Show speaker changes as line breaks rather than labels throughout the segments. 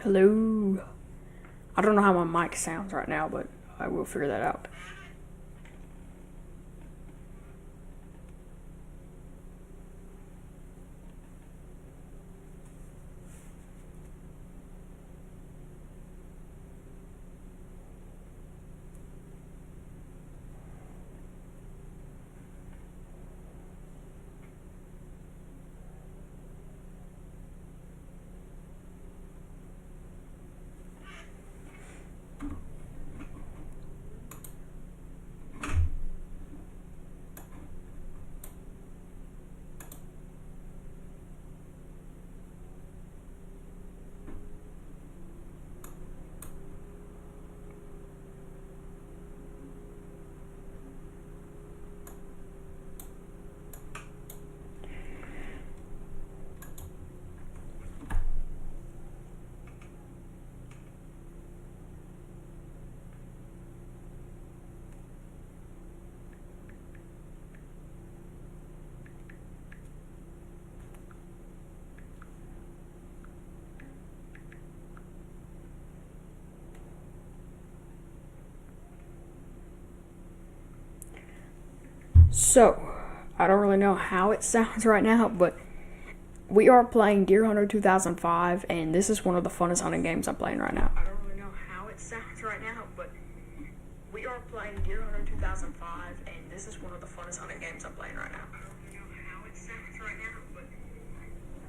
Hello. I don't know how my mic sounds right now, but I will figure that out. So, I don't really know how it sounds right now, but we are playing Deer Hunter 2005, and this is one of the funnest hunting games I'm playing right now. I don't really know how it sounds right now, but we are playing Deer Hunter 2005, and this is one of the funnest hunting games I'm playing right now. I don't really know how it sounds right now, but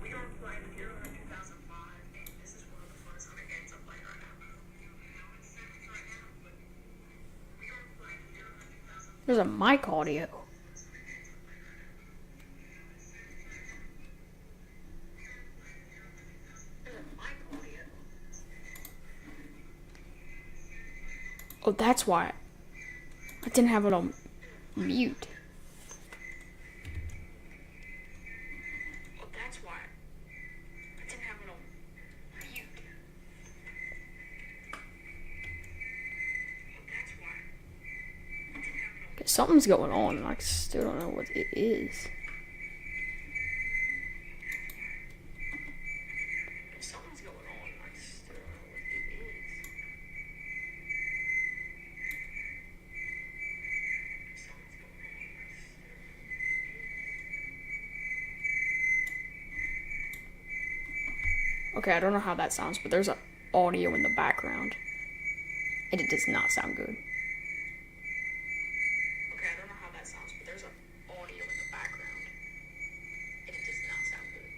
we are playing Deer Hunter 2005, and this is one of the funnest hunting games I'm playing right now. I don't really know how it sounds right now, but we are playing Deer Hunter 2005. There's a mic audio. Oh, that's why I didn't have it on mute. Oh, that's why I didn't have it on mute. Oh, that's why I didn't have it on. Okay, something's going on, and I still don't know what it is. Something's going on, and I still don't know what it is. Okay, I don't know how that sounds, but there's an audio in the background, and it does not sound good. Okay, I don't know how that sounds, but there's an audio in the background, and it does not sound good.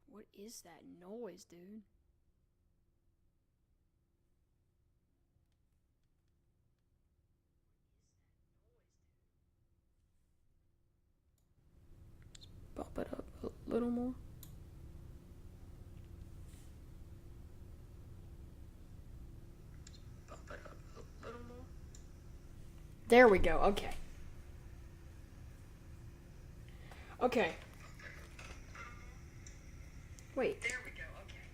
What is that noise, dude? Bump it up a little more. Bump it up a little more. There we go. Okay. Okay. Wait. There we go. Okay.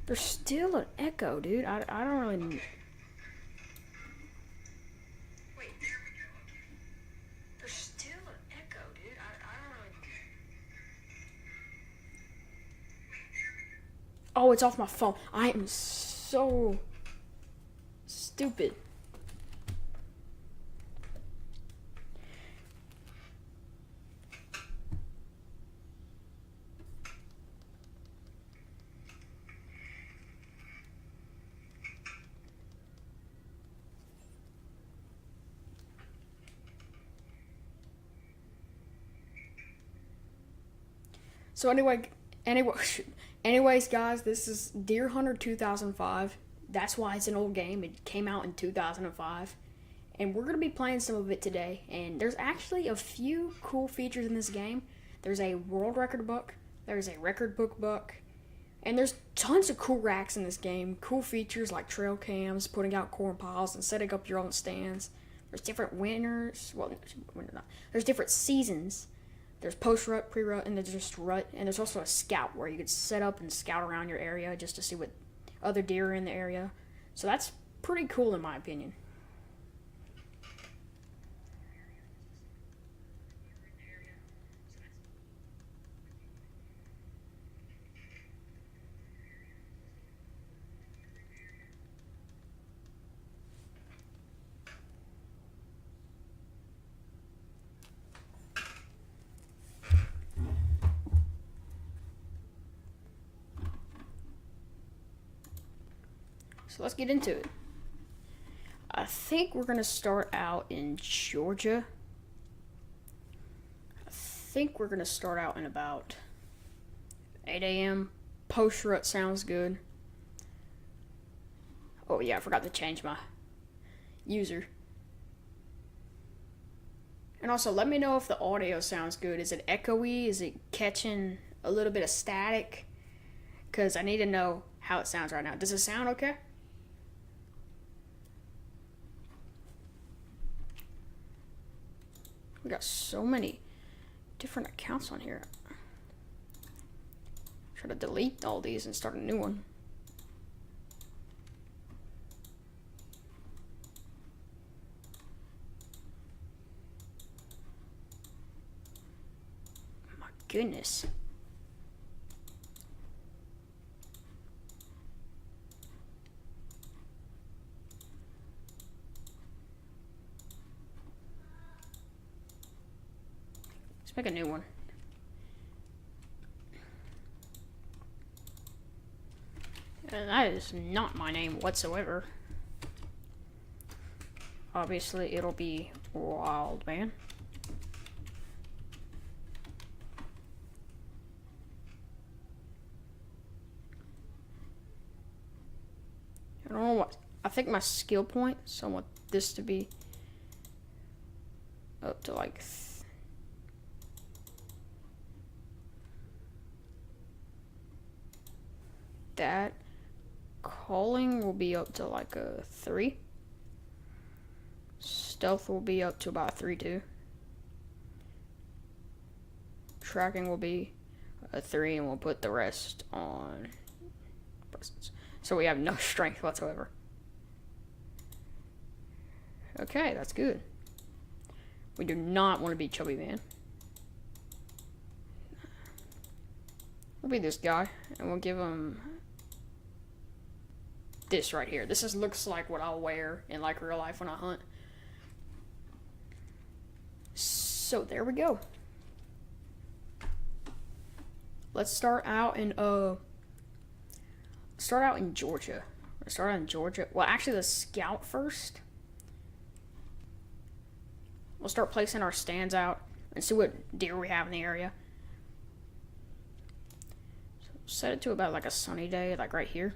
There's still an echo, dude. I don't really. Wait. There we go. Okay. There's still an echo, dude. I don't really. Oh, it's off my phone. I am so stupid. So anyway, Anyways, guys, this is Deer Hunter 2005. That's why it's an old game. It came out in 2005. And we're going to be playing some of it today. And there's actually a few cool features in this game. There's a world record book. There's a record book. And there's tons of cool racks in this game. Cool features like trail cams, putting out corn piles, and setting up your own stands. There's different winners. Well, not. There's different seasons. There's post-rut, pre-rut, and there's just rut. And there's also a scout where you could set up and scout around your area just to see what other deer are in the area. So that's pretty cool in my opinion. So let's get into it. I think we're going to start out in Georgia. I think we're going to start out in about 8 a.m. Post-rut sounds good. Oh yeah, I forgot to change my user. And also, let me know if the audio sounds good. Is it echoey? Is it catching a little bit of static? Because I need to know how it sounds right now. Does it sound okay? We got so many different accounts on here. Try to delete all these and start a new one. My goodness. Let's make a new one. And that is not my name whatsoever. Obviously, it'll be Wild Man. I don't know what. I think my skill point, so I want this to be up to like that. Calling will be up to like a 3. Stealth will be up to about 3 too. Tracking will be a 3, and we'll put the rest on presence. So we have no strength whatsoever. Okay, that's good. We do not want to be Chubby Man. We'll be this guy, and we'll give him this right here. This looks like what I'll wear in like real life when I hunt. So there we go. Let's start out in Georgia. Let's start out in Georgia. Well, actually, let's scout first. We'll start placing our stands out and see what deer we have in the area. So set it to about like a sunny day, like right here.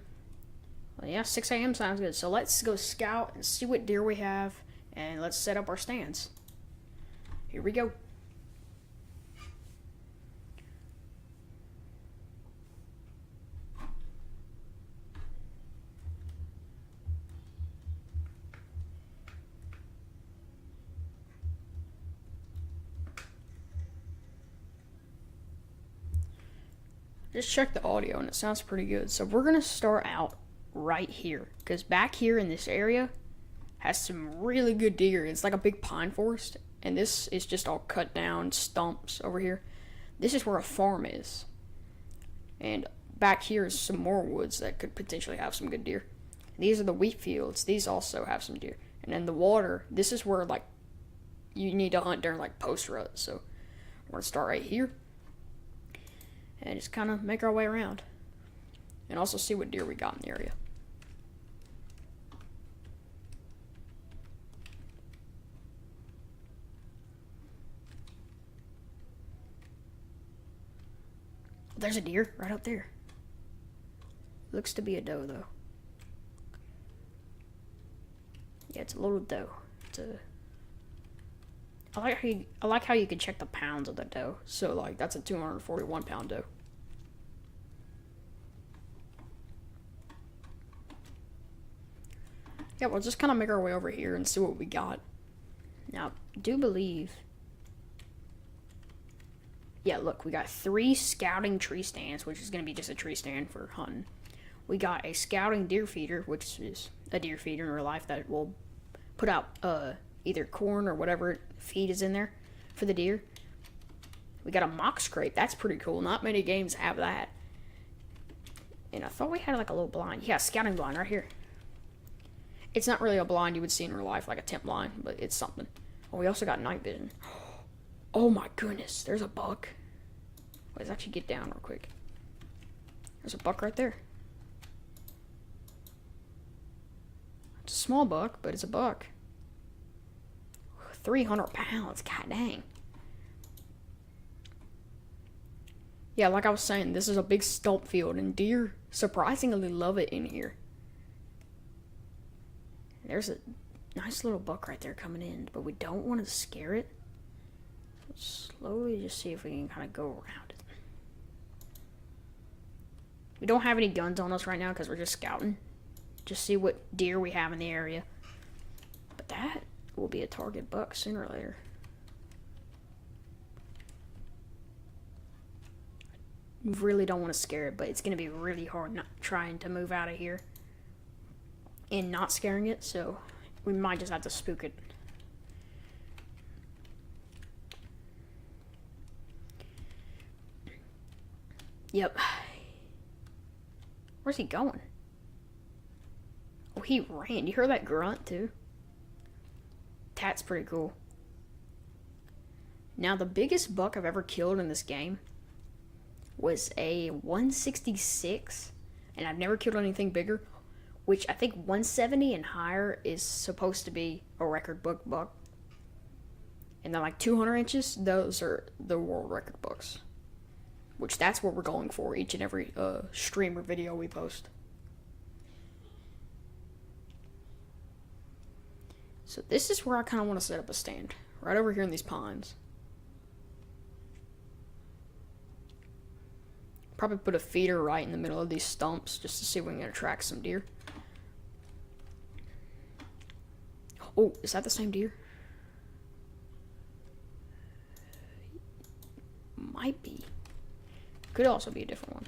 Well, yeah, 6 a.m. sounds good. So let's go scout and see what deer we have, and let's set up our stands. Here we go. Just check the audio and it sounds pretty good. So we're gonna start out right here, because back here in this area has some really good deer. It's like a big pine forest, and this is just all cut down stumps over here. This is where a farm is, and back here is some more woods that could potentially have some good deer. These are the wheat fields. These also have some deer. And then the water, this is where like you need to hunt during like post rut. So we're gonna start right here and just kind of make our way around, and also see what deer we got in the area. There's a deer right up there. Looks to be a doe though. Yeah, it's a little doe. It's a. I like how you can check the pounds of the doe. So like that's a 241 pound doe. Yeah, we'll just kind of make our way over here and see what we got. Now, I do believe. Yeah, look, we got 3 scouting tree stands, which is going to be just a tree stand for hunting. We got a scouting deer feeder, which is a deer feeder in real life that will put out either corn or whatever feed is in there for the deer. We got a mock scrape. That's pretty cool. Not many games have that. And I thought we had like a little blind. Yeah, scouting blind right here. It's not really a blind you would see in real life, like a tent blind, but it's something. Oh, we also got night vision. Oh my goodness, there's a buck. Let's actually get down real quick. There's a buck right there. It's a small buck, but it's a buck. 300 pounds, god dang. Yeah, like I was saying, this is a big stump field, and deer surprisingly love it in here. There's a nice little buck right there coming in, but we don't want to scare it. Let's slowly just see if we can kind of go around it. We don't have any guns on us right now because we're just scouting. Just see what deer we have in the area. But that will be a target buck sooner or later. Really don't want to scare it, but it's going to be really hard not trying to move out of here and not scaring it, so we might just have to spook it. Yep. Where's he going? Oh, he ran. You heard that grunt too? That's pretty cool. Now, the biggest buck I've ever killed in this game was a 166, and I've never killed anything bigger, which I think 170 and higher is supposed to be a record buck. And then like 200 inches, those are the world record bucks. Which that's what we're going for each and every stream or video we post. So this is where I kind of want to set up a stand. Right over here in these pines. Probably put a feeder right in the middle of these stumps just to see if we can attract some deer. Oh, is that the same deer? Might be. Could also be a different one.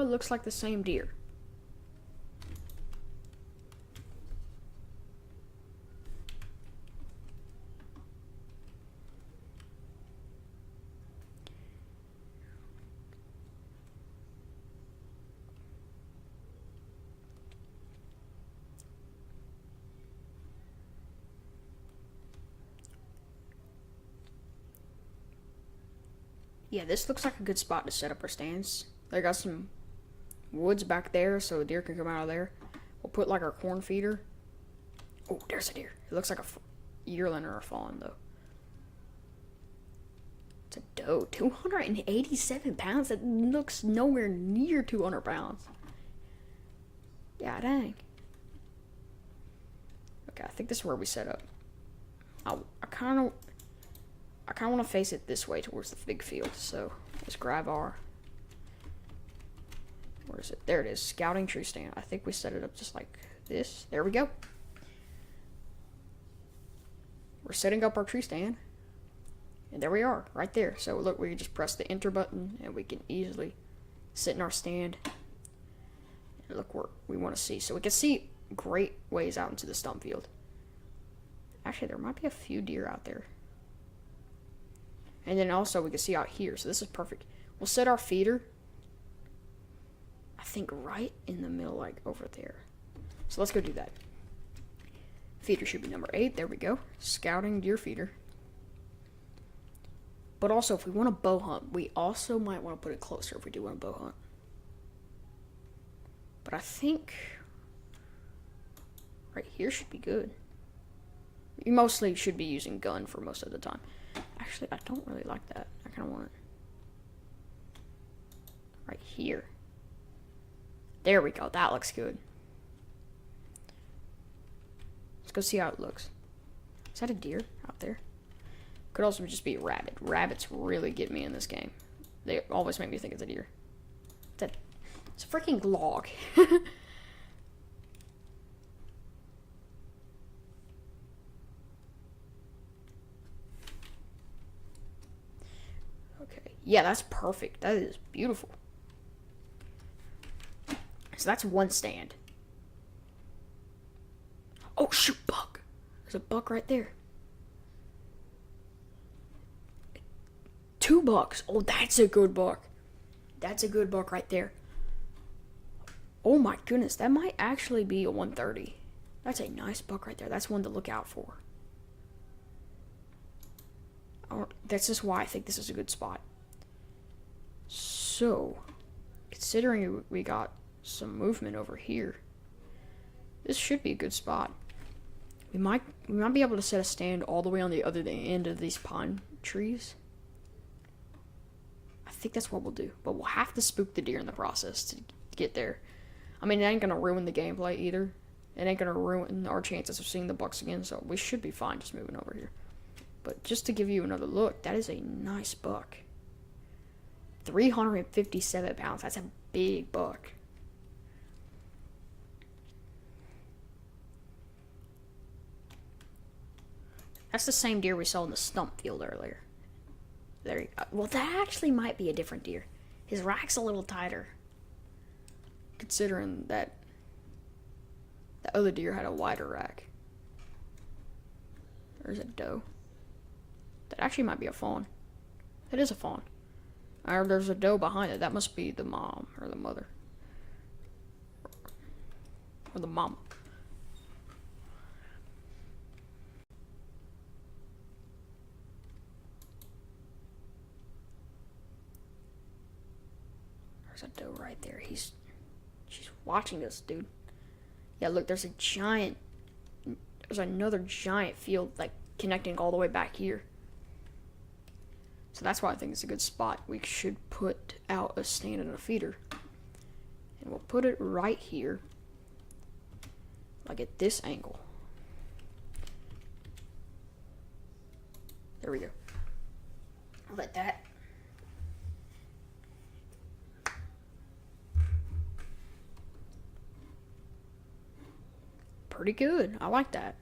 Looks like the same deer. Yeah, this looks like a good spot to set up our stands. They got some woods back there so a deer can come out of there. We'll put like our corn feeder. Oh, there's a deer. It looks like a yearling or a fawn though. It's a doe. 287 pounds? That looks nowhere near 200 pounds. Yeah, dang. Okay, I think this is where we set up. I kind of want to face it this way towards the big field. So let's grab our... Where is it? There it is. Scouting tree stand. I think we set it up just like this. There we go. We're setting up our tree stand. And there we are, right there. So look, we can just press the enter button and we can easily sit in our stand and look where we want to see. So we can see great ways out into the stump field. Actually, there might be a few deer out there. And then also we can see out here. So this is perfect. We'll set our feeder, I think, right in the middle, like over there. So let's go do that. Feeder should be number 8. There we go. Scouting deer feeder. But also, if we want to bow hunt, we also might want to put it closer if we do want to bow hunt. But I think right here should be good. You mostly should be using gun for most of the time. Actually, I don't really like that. I kind of want it right here. There we go. That looks good. Let's go see how it looks. Is that a deer out there? Could also just be a rabbit. Rabbits really get me in this game. They always make me think it's a deer. It's a freaking log. Okay. Yeah, that's perfect. That is beautiful. So that's one stand. Oh, shoot, buck. There's a buck right there. 2 bucks. Oh, that's a good buck. That's a good buck right there. Oh my goodness, that might actually be a 130. That's a nice buck right there. That's one to look out for. That's just why I think this is a good spot. So, considering we got some movement over here, this should be a good spot. We might be able to set a stand all the way on the other end of these pine trees. I think that's what we'll do, but we'll have to spook the deer in the process to get there. I mean, it ain't gonna ruin the gameplay either. It ain't gonna ruin our chances of seeing the bucks again, so we should be fine just moving over here. But just to give you another look, that is a nice buck. 357 pounds. That's a big buck. That's the same deer we saw in the stump field earlier. There you go. Well, that actually might be a different deer. His rack's a little tighter. Considering that the other deer had a wider rack. There's a doe. That actually might be a fawn. It is a fawn. Or there's a doe behind it. That must be the mom or the mother. Or the mom. There's a doe right there. She's watching us, dude. Yeah, look, there's another giant field, like, connecting all the way back here. So that's why I think it's a good spot. We should put out a stand and a feeder. And we'll put it right here. Like at this angle. There we go. I'll let that. Pretty good. I like that.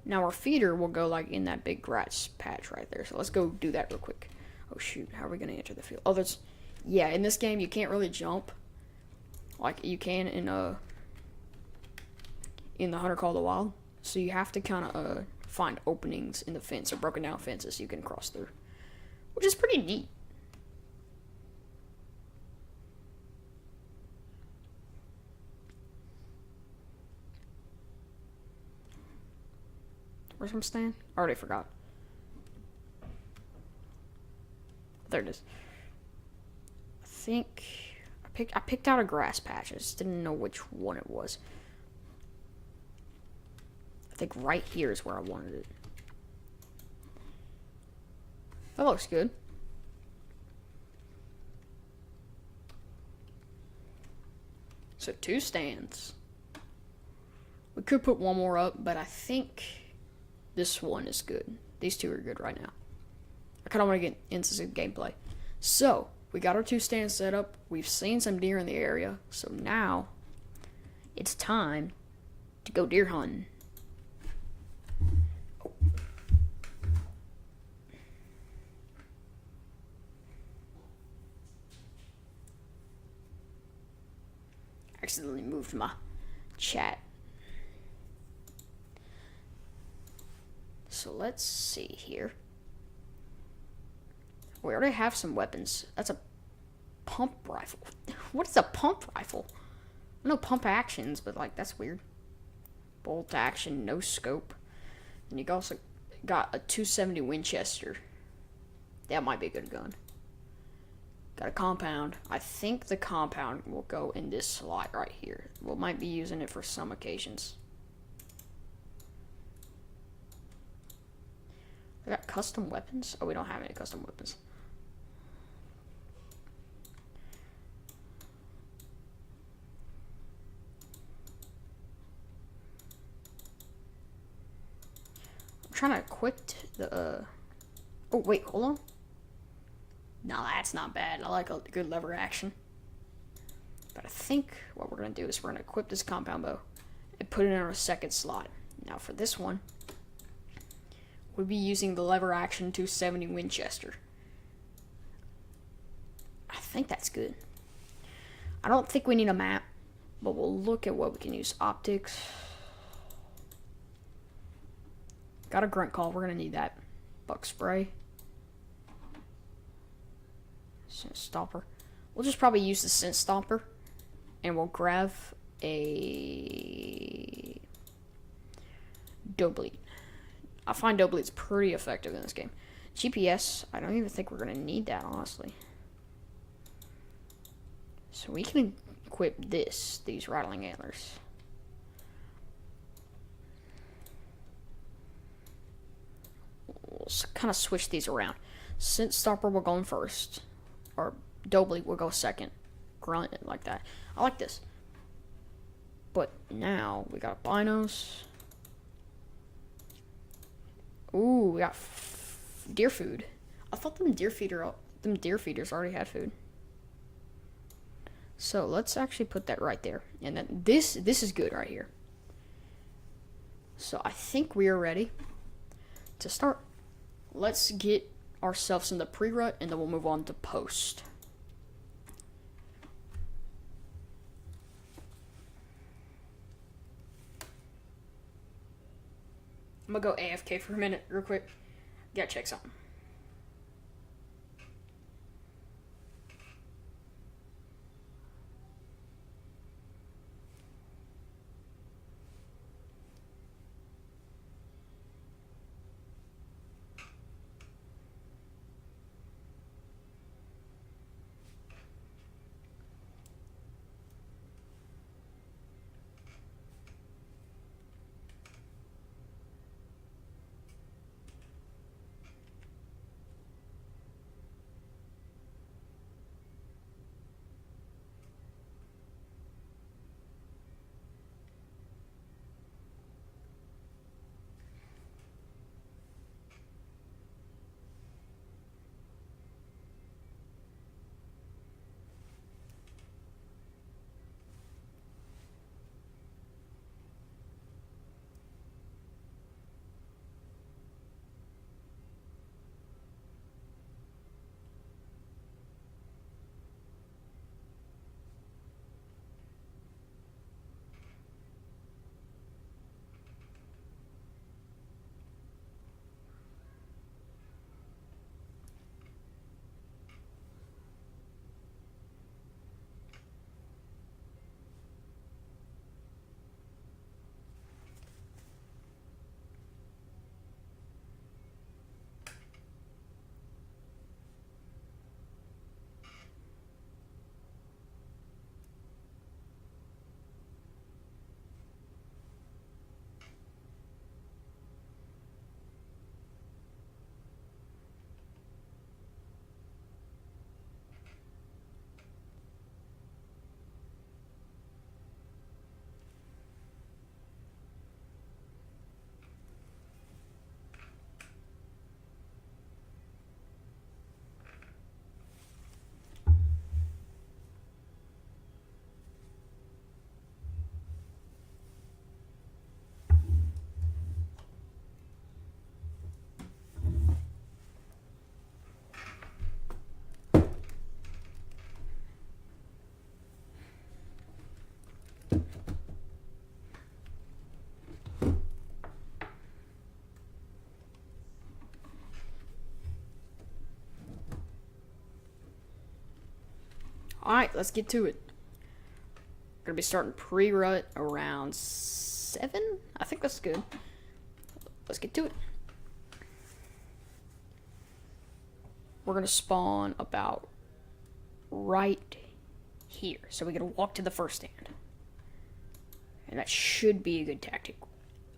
Now our feeder will go like in that big grass patch right there. So let's go do that real quick. Oh shoot, how are we gonna enter the field? Oh, yeah, in this game you can't really jump like you can in the Hunter Call of the Wild. So you have to kind of find openings in the fence or broken down fences you can cross through, which is pretty neat. Where's my stand? I already forgot. There it is. I think I picked out a grass patch. I just didn't know which one it was. I think right here is where I wanted it. That looks good. So 2 stands. We could put one more up, but I think this one is good. These 2 are good right now. I kind of want to get into some gameplay. So, we got our 2 stands set up. We've seen some deer in the area. So now, it's time to go deer hunting. Oh. Accidentally moved my chat. So let's see here. We already have some weapons. That's a pump rifle. What is a pump rifle? No pump actions, but like that's weird. Bolt action, no scope. And you also got a 270 Winchester. That might be a good gun. Got a compound. I think the compound will go in this slot right here. We might be using it for some occasions. We got custom weapons. Oh, we don't have any custom weapons. I'm trying to equip the, Oh, wait, hold on. No, that's not bad. I like a good lever action. But I think what we're going to do is we're going to equip this compound bow and put it in our second slot. Now for this one, we'll be using the lever action 270 Winchester. I think that's good. I don't think we need a map, but we'll look at what we can use. Optics. Got a grunt call. We're going to need that. Buck spray. Scent stopper. We'll just probably use the scent stopper. And we'll grab a doe bleed. I find doe bleed's pretty effective in this game. GPS, I don't even think we're going to need that, honestly. So we can equip these rattling antlers. We'll kind of switch these around. Scent stopper will go in first. Or doe bleed will go second. Grunt like that. I like this. But now we got binos. Ooh, we got deer food. I thought them deer feeders already had food. So let's actually put that right there. And then this is good right here. So I think we are ready to start. Let's get ourselves in the pre-rut and then we'll move on to post. I'm gonna go AFK for a minute, real quick. Gotta check something. Alright, let's get to it. We're gonna be starting pre-rut around 7. I think that's good. Let's get to it. We're gonna spawn about right here. So we're gonna walk to the first stand. And that should be a good tactic.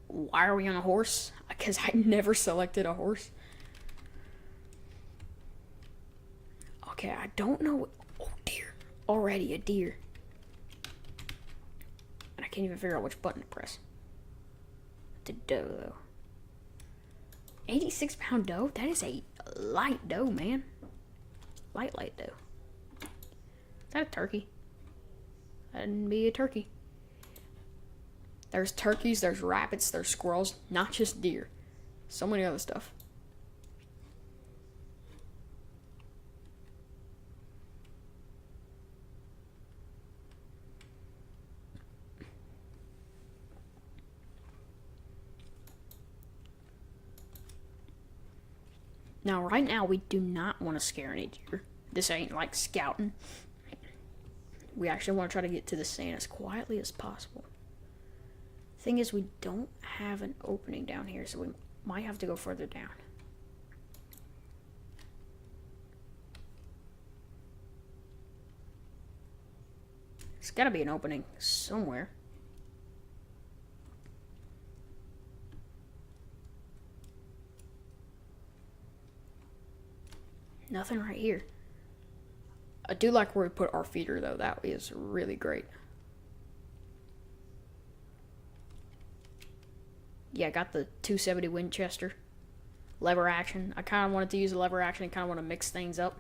Why are we on a horse? Because I never selected a horse. Okay, I don't know. Oh, deer. Already a deer. And I can't even figure out which button to press. The doe, though. 86-pound doe? That is a light doe, man. Light doe. Is that a turkey? That'd be a turkey. There's turkeys, there's rabbits, there's squirrels, not just deer. So many other stuff. Now, right now, we do not want to scare any deer. This ain't like scouting. We actually want to try to get to the sand as quietly as possible. Thing is, we don't have an opening down here, so we might have to go further down. There's gotta be an opening somewhere. Nothing right here. I do like where we put our feeder, though. That is really great. Yeah, I got the 270 Winchester. Lever action. I kind of wanted to use a lever action and kind of want to mix things up.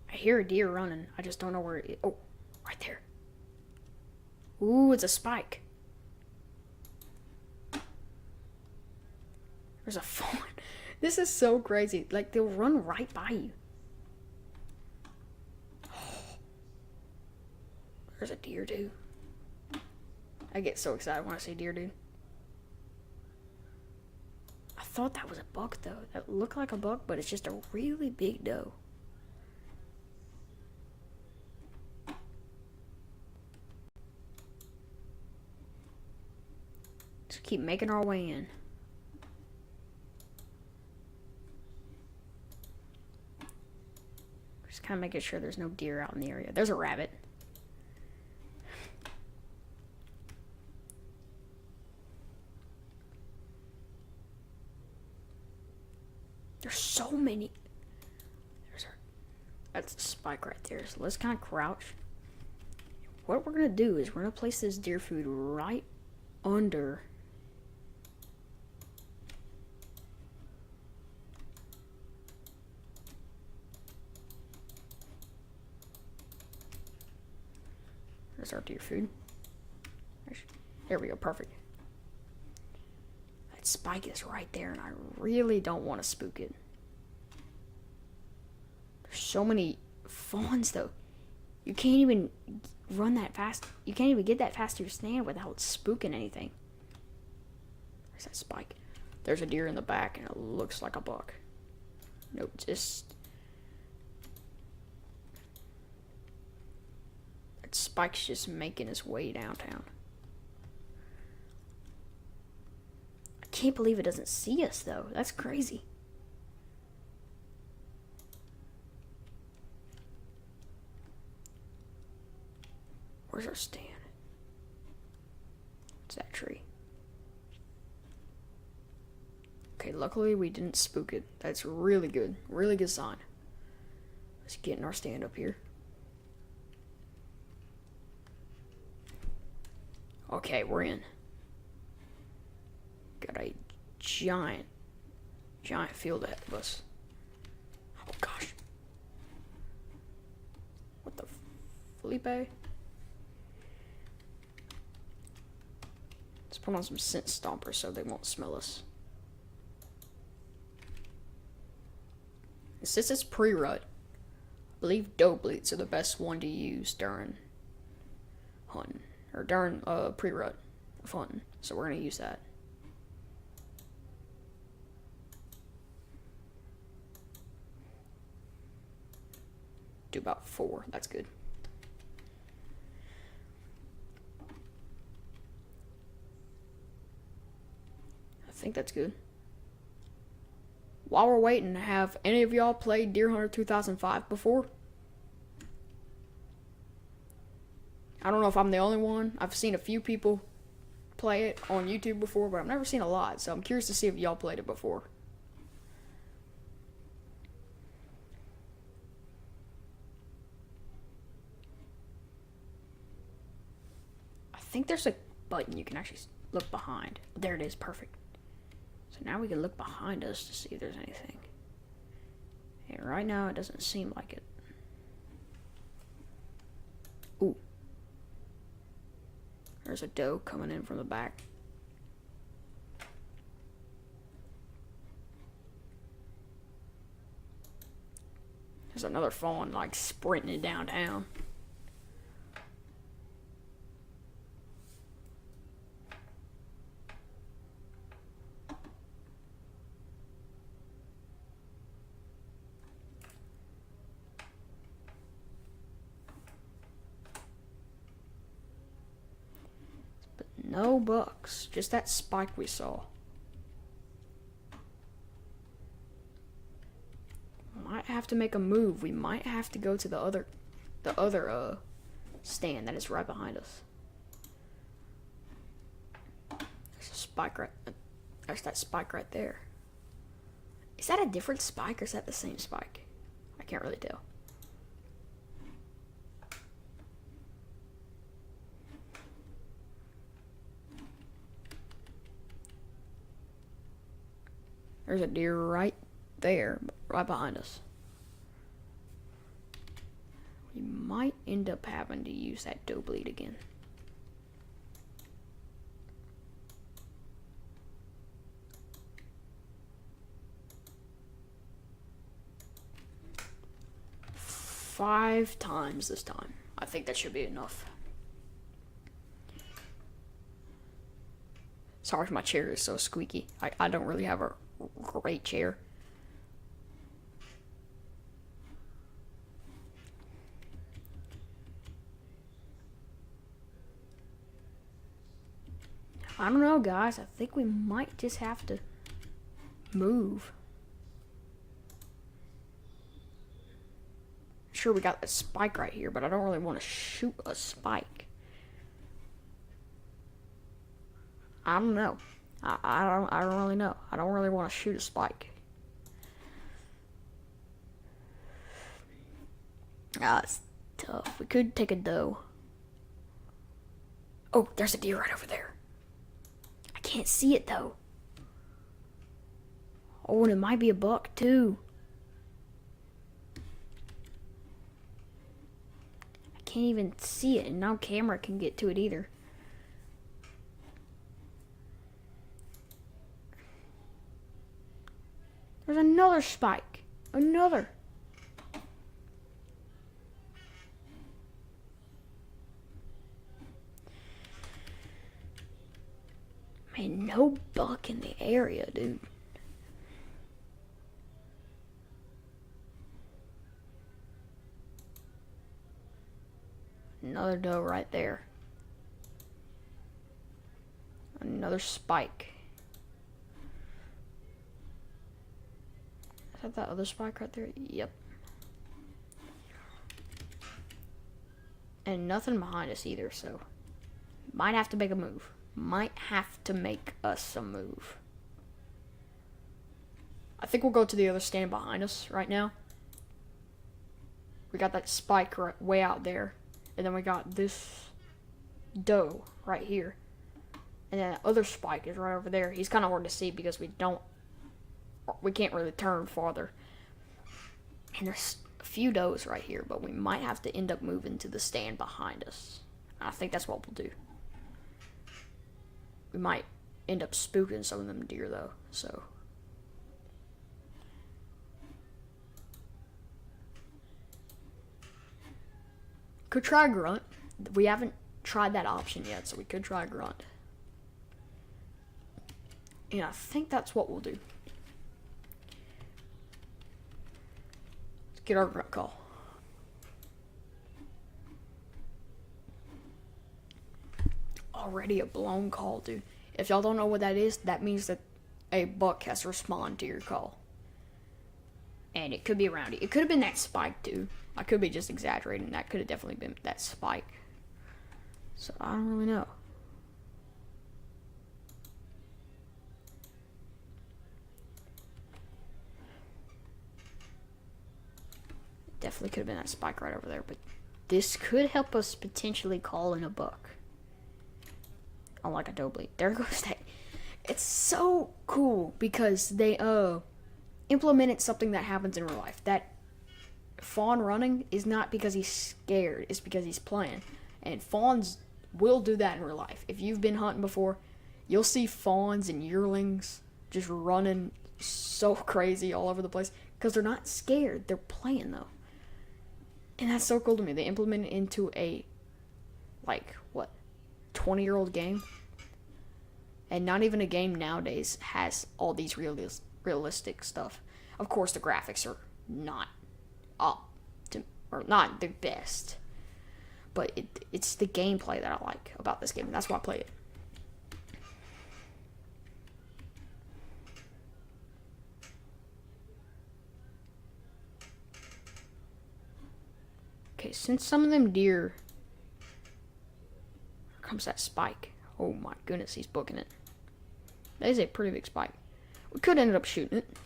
I hear a deer running. I just don't know where it is. Oh, right there. Ooh, it's a spike. There's a fawn. This is so crazy. Like, they'll run right by you. There's a deer, dude. I get so excited when I see deer, dude. I thought that was a buck, though. That looked like a buck, but it's just a really big doe. Just keep making our way in. Just kind of making sure there's no deer out in the area. There's a rabbit. There's so many. That's a spike right there. So let's kind of crouch. What we're going to do is we're going to place this deer food right under. There's our deer food. There we go. Perfect. That spike is right there, and I really don't want to spook it. There's so many fawns, though. You can't even run that fast. You can't even get that fast to your stand without spooking anything. There's that spike. There's a deer in the back, and it looks like a buck. Nope, just... That spike's just making his way downtown. I can't believe it doesn't see us, though. That's crazy. Where's our stand? It's that tree. Okay, luckily we didn't spook it. That's really good. Really good sign. Let's get in our stand up here. Okay, we're in. Got a giant field ahead of us. Oh gosh. What the Felipe? Let's put on some scent stompers so they won't smell us. Since it's pre-rut, I believe doe bleats are the best one to use during hunting. Or during pre-rut of hunting. So we're going to use that. Do about 4. That's good. I think that's good. While we're waiting, have any of y'all played Deer Hunter 2005 before? I don't know if I'm the only one. I've seen a few people play it on YouTube before, but I've never seen a lot, so I'm curious to see if y'all played it before. I think there's a button you can actually look behind. There it is, perfect. So now we can look behind us to see if there's anything. And right now it doesn't seem like it. Ooh. There's a doe coming in from the back. There's another fawn like sprinting downtown. But no bucks, just that spike we saw. Might have to make a move. We might have to go to the other stand that is right behind us. There's a spike right. There's that spike right there. Is that a different spike or is that the same spike? I can't really tell. There's a deer right there, right behind us. We might end up having to use that doe bleed again. Five times this time. I think that should be enough. Sorry if my chair is so squeaky. I don't really have a great chair. I don't know, guys. I think we might just have to move. Sure, we got a spike right here, but I don't really want to shoot a spike. I don't know. I don't really know. I don't really want to shoot a spike. It's tough. We could take a doe. Oh, there's a deer right over there. I can't see it though. Oh, and it might be a buck too. I can't even see it, and no camera can get to it either. There's another spike. Another. Man, no buck in the area, dude. Another doe right there. Another spike. Is that other spike right there? Yep. And nothing behind us either, so might have to make a move. Might have to make us a move. I think we'll go to the other stand behind us right now. We got that spike right way out there. And then we got this doe right here. And then that other spike is right over there. He's kind of hard to see because we can't really turn farther. And there's a few does right here, but we might have to end up moving to the stand behind us. I think that's what we'll do. We might end up spooking some of them deer though, so. Could try grunt. We haven't tried that option yet, so we could try grunt. And I think that's what we'll do. Let's get our grunt call. Already a blown call, dude. If y'all don't know what that is, that means that a buck has to respond to your call. And it could be around it. It could have been that spike, too. I could be just exaggerating. That could have definitely been that spike. So, I don't really know. definitely could have been that spike right over there, but this could help us potentially call in a buck. Unlike a Dobly. There goes that. It's so cool because they implemented something that happens in real life. That fawn running is not because he's scared, it's because he's playing. And fawns will do that in real life. If you've been hunting before, you'll see fawns and yearlings just running so crazy all over the place because they're not scared, they're playing though. And that's so cool to me. They implement it into a 20-year-old game. And not even a game nowadays has all these realistic stuff. Of course, the graphics are not not the best. But it's the gameplay that I like about this game, and that's why I play it. Okay, since some of them deer... Here comes that spike. Oh my goodness, he's booking it. That is a pretty big spike. We could end up shooting it.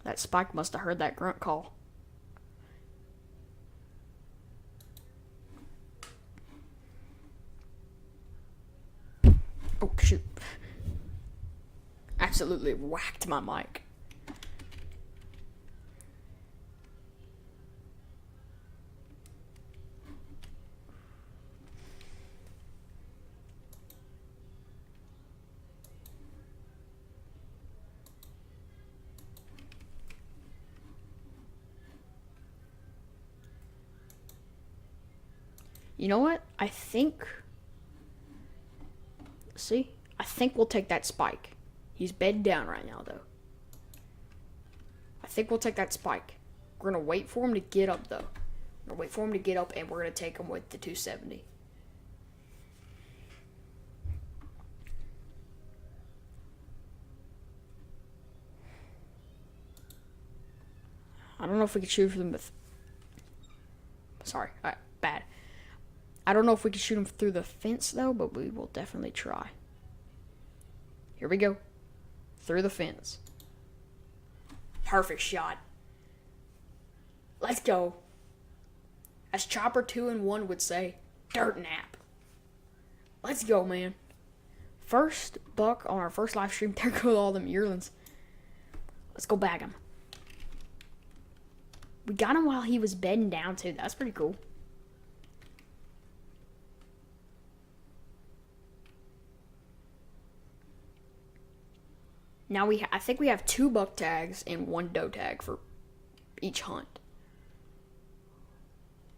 That spike must have heard that grunt call. Oh, shoot. Absolutely whacked my mic. You know what? I think we'll take that spike. He's bedded down right now, though. I think we'll take that spike. We're going to wait for him to get up, though. We're going to wait for him to get up, and we're going to take him with the 270. I don't know if we can shoot from the... Sorry, bad. I don't know if we can shoot him through the fence, though, but we will definitely try. Here we go. Through the fence. Perfect shot. Let's go. As Chopper 2-in-1 would say, dirt nap. Let's go, man. First buck on our first live stream. There go all them yearlings. Let's go bag him. We got him while he was bedding down, too. That's pretty cool. Now I think we have 2 buck tags and 1 doe tag for each hunt.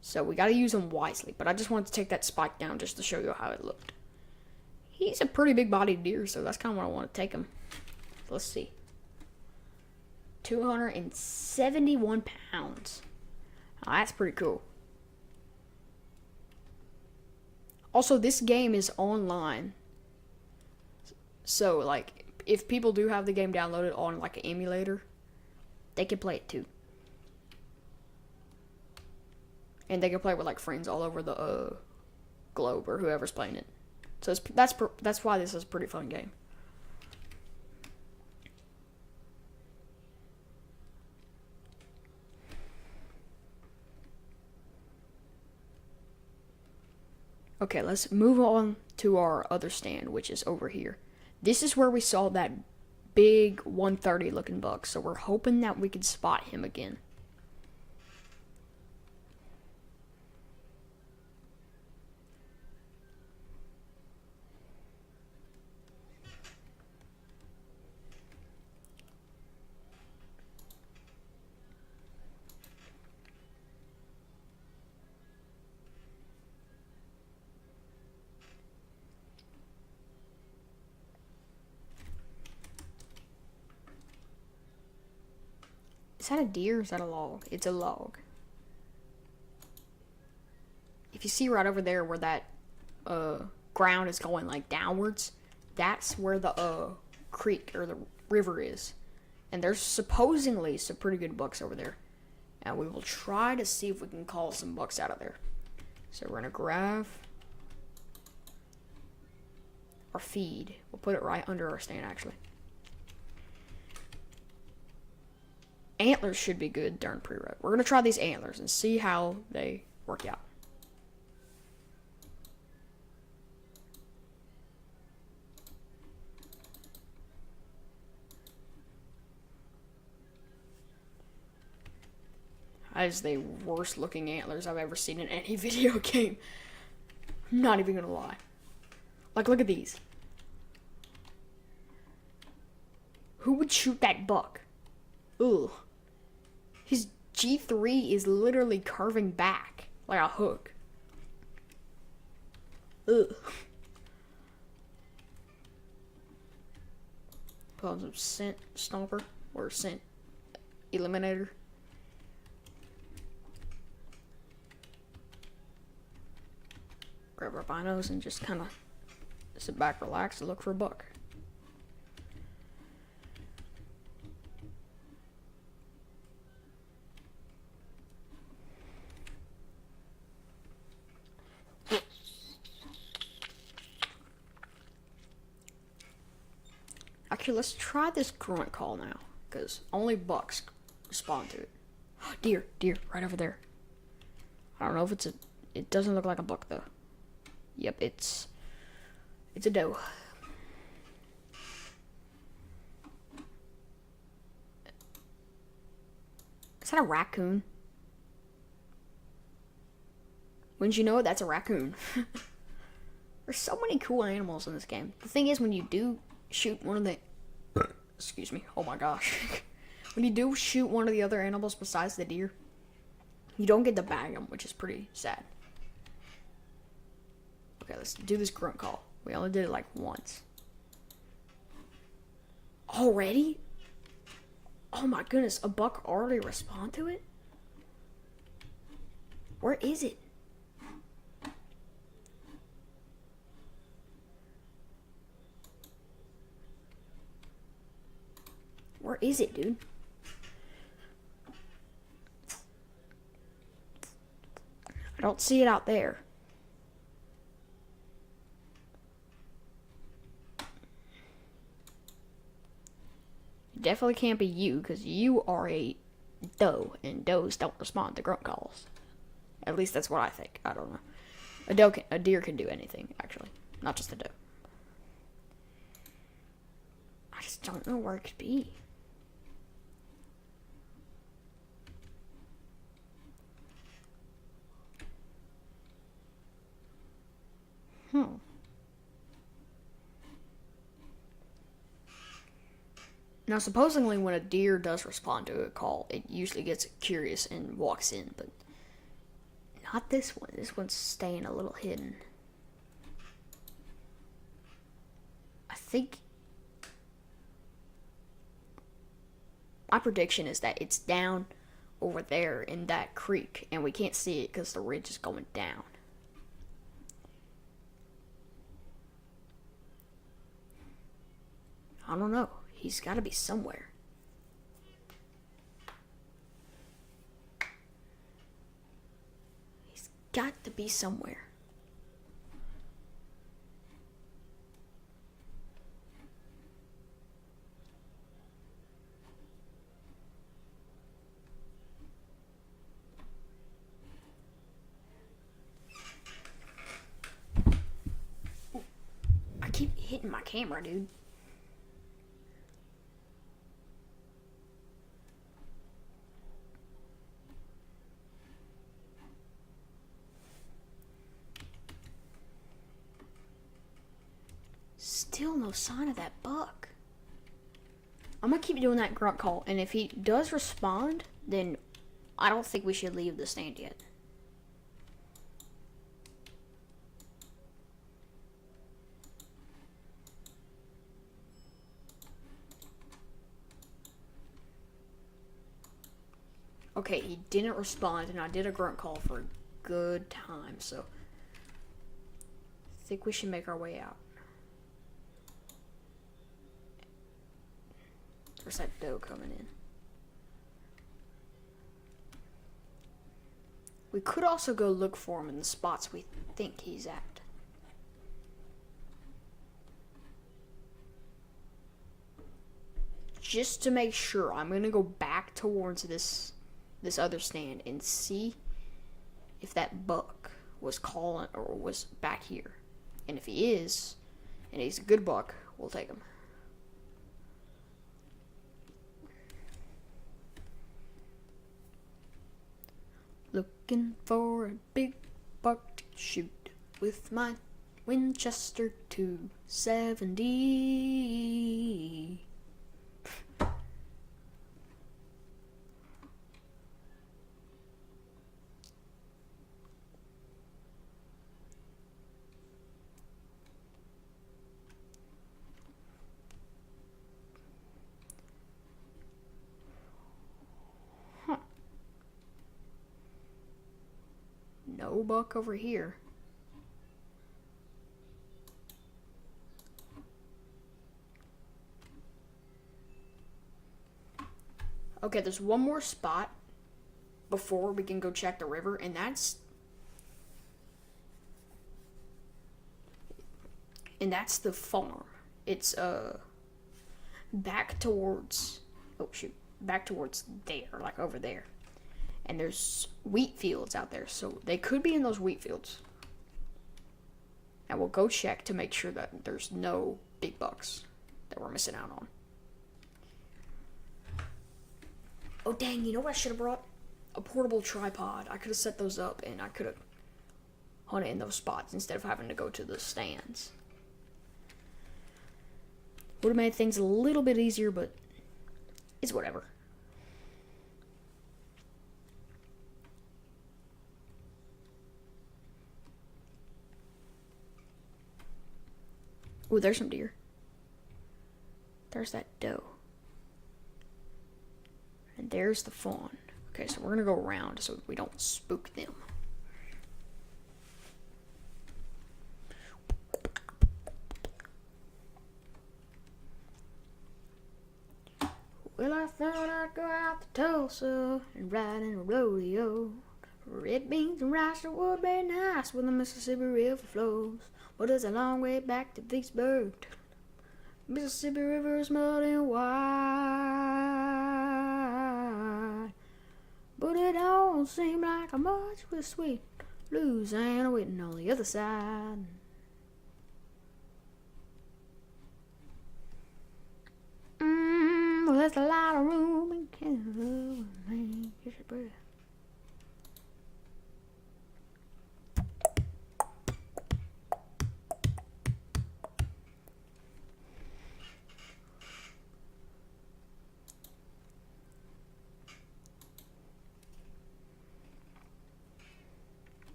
So we gotta use them wisely, but I just wanted to take that spike down just to show you how it looked. He's a pretty big bodied deer, so that's kind of what I want to take him. Let's see. 271 pounds. Oh, that's pretty cool. Also, this game is online. So, if people do have the game downloaded on, an emulator, they can play it too. And they can play it with, friends all over the globe or whoever's playing it. So, that's why this is a pretty fun game. Okay, let's move on to our other stand, which is over here. This is where we saw that big 130 looking buck, so we're hoping that we can spot him again. Is that a deer or is that a log? It's a log. If you see right over there where that ground is going like downwards, that's where the creek or the river is. And there's supposedly some pretty good bucks over there. And we will try to see if we can call some bucks out of there. So we're gonna grab our feed. We'll put it right under our stand actually. Antlers should be good during pre-rut. We're gonna try these antlers and see how they work out. That is the worst looking antlers I've ever seen in any video game. I'm not even gonna lie. Like, look at these. Who would shoot that buck? Ugh. His G3 is literally curving back like a hook. Ugh. Put on some scent stomper or scent eliminator. Grab our binos and just kind of sit back, relax, and look for a buck. Actually, let's try this grunt call now, because only bucks respond to it. Deer, right over there. I don't know if it doesn't look like a buck though. Yep, it's a doe. Is that a raccoon? Wouldn't you know it? That's a raccoon. There's so many cool animals in this game. The thing is, when you do shoot one of the... Excuse me. Oh my gosh. When you do shoot one of the other animals besides the deer, you don't get to bag them, which is pretty sad. Okay, let's do this grunt call. We only did it like once. Already? Oh my goodness, a buck already respond to it? Where is it? Where is it, dude? I don't see it out there. It definitely can't be you, because you are a doe, and does don't respond to grunt calls. At least that's what I think. I don't know. A deer can do anything, actually. Not just a doe. I just don't know where it could be. Now, supposedly when a deer does respond to a call, it usually gets curious and walks in, but not this one. This one's staying a little hidden. I think... My prediction is that it's down over there in that creek, and we can't see it because the ridge is going down. I don't know. He's got to be somewhere. He's got to be somewhere. I keep hitting my camera, dude. Still no sign of that buck. I'm gonna keep doing that grunt call, and if he does respond, then I don't think we should leave the stand yet. Okay, he didn't respond, and I did a grunt call for a good time, so I think we should make our way out. There's that doe coming in. We could also go look for him in the spots we think he's at. Just to make sure, I'm gonna go back towards this other stand and see if that buck was calling or was back here. And if he is, and he's a good buck, we'll take him. Looking for a big buck to shoot with my Winchester 270. No buck over here. Okay, there's one more spot before we can go check the river, and that's the farm. It's back towards there, like over there. And there's wheat fields out there, so they could be in those wheat fields. And we'll go check to make sure that there's no big bucks that we're missing out on. Oh dang, you know what I should have brought? A portable tripod. I could have set those up and I could have hunted in those spots instead of having to go to the stands. Would have made things a little bit easier, but it's whatever. Ooh, there's some deer. There's that doe. And there's the fawn. Okay, so we're gonna go around so we don't spook them. Well, I thought I'd go out to Tulsa and ride in a rodeo. Red beans and rice would be nice when the Mississippi River flows. But it's a long way back to Vicksburg. Mississippi River is mud and wide. But it don't seem like much with sweet Louisiana waiting on the other side. Well, there's a lot of room in Canada. Man, get your breath.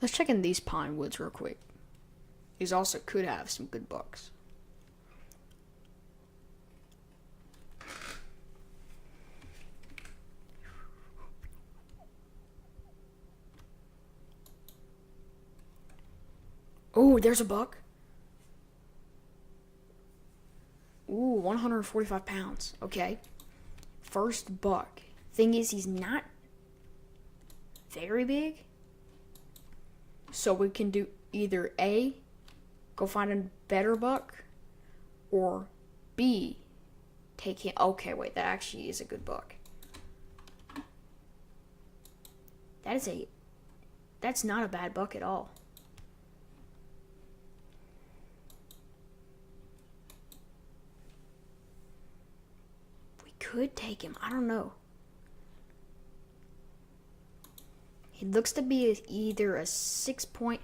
Let's check in these pine woods real quick. These also could have some good bucks. Oh, there's a buck. Ooh, 145 pounds. Okay. First buck. Thing is, he's not very big. So we can do either A, go find a better buck, or B, take him. Okay, wait, that actually is a good buck. That's not a bad buck at all. We could take him. I don't know. He looks to be either a 6-point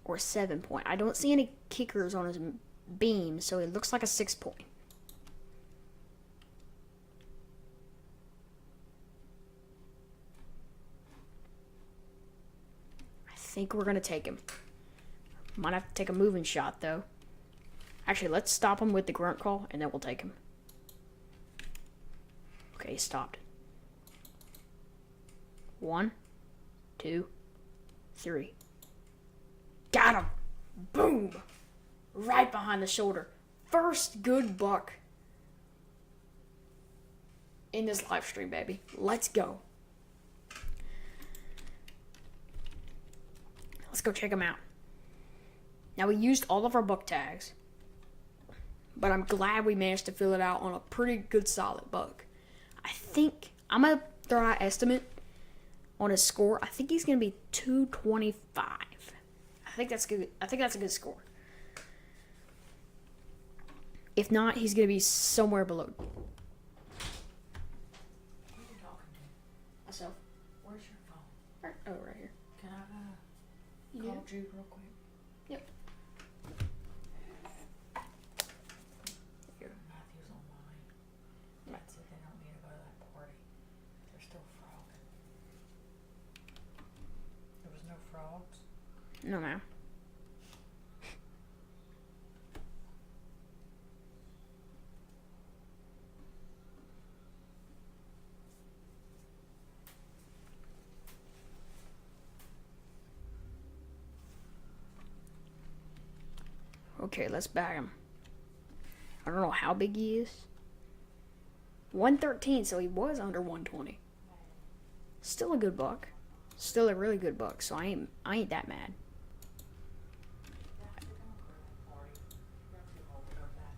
or 7-point. I don't see any kickers on his beam, so it looks like a 6-point. I think we're going to take him. Might have to take a moving shot, though. Actually, let's stop him with the grunt call, and then we'll take him. Okay, he stopped. 1, 2, 3. Got him! Boom! Right behind the shoulder. First good buck in this live stream, baby. Let's go. Let's go check them out. Now, we used all of our buck tags, but I'm glad we managed to fill it out on a pretty good solid buck. I think I'm going to throw out an estimate on his score. I think he's going to be 225. I think that's good. I think that's a good score. If not, he's going to be somewhere below.
Who are you talking to?
Myself.
Where's your phone?
Right here.
Can I
Yeah.
call Jude real quick?
Yep.
Matthew's online. Dad said they don't need to go to that party. They're still frogging. There was no frogs?
No, ma'am. Okay, let's bag him. I don't know how big he is. 113, so he was under 120. Still a good buck. Still a really good buck, so I ain't that mad.
Yeah, they're gonna go to that party. They're too old for that.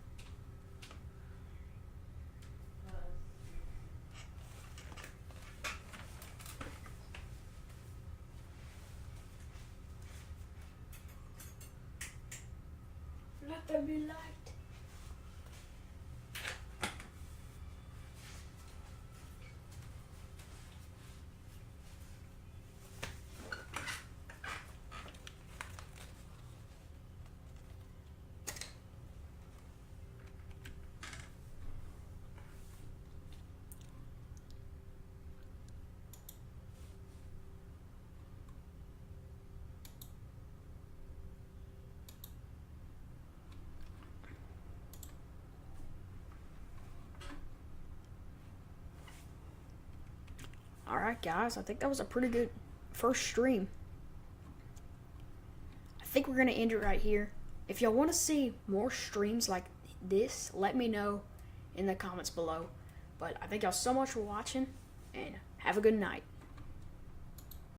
Let there be light. Alright, guys, I think that was a pretty good first stream. I think we're going to end it right here. If y'all want to see more streams like this, let me know in the comments below. But I thank y'all so much for watching, and have a good night.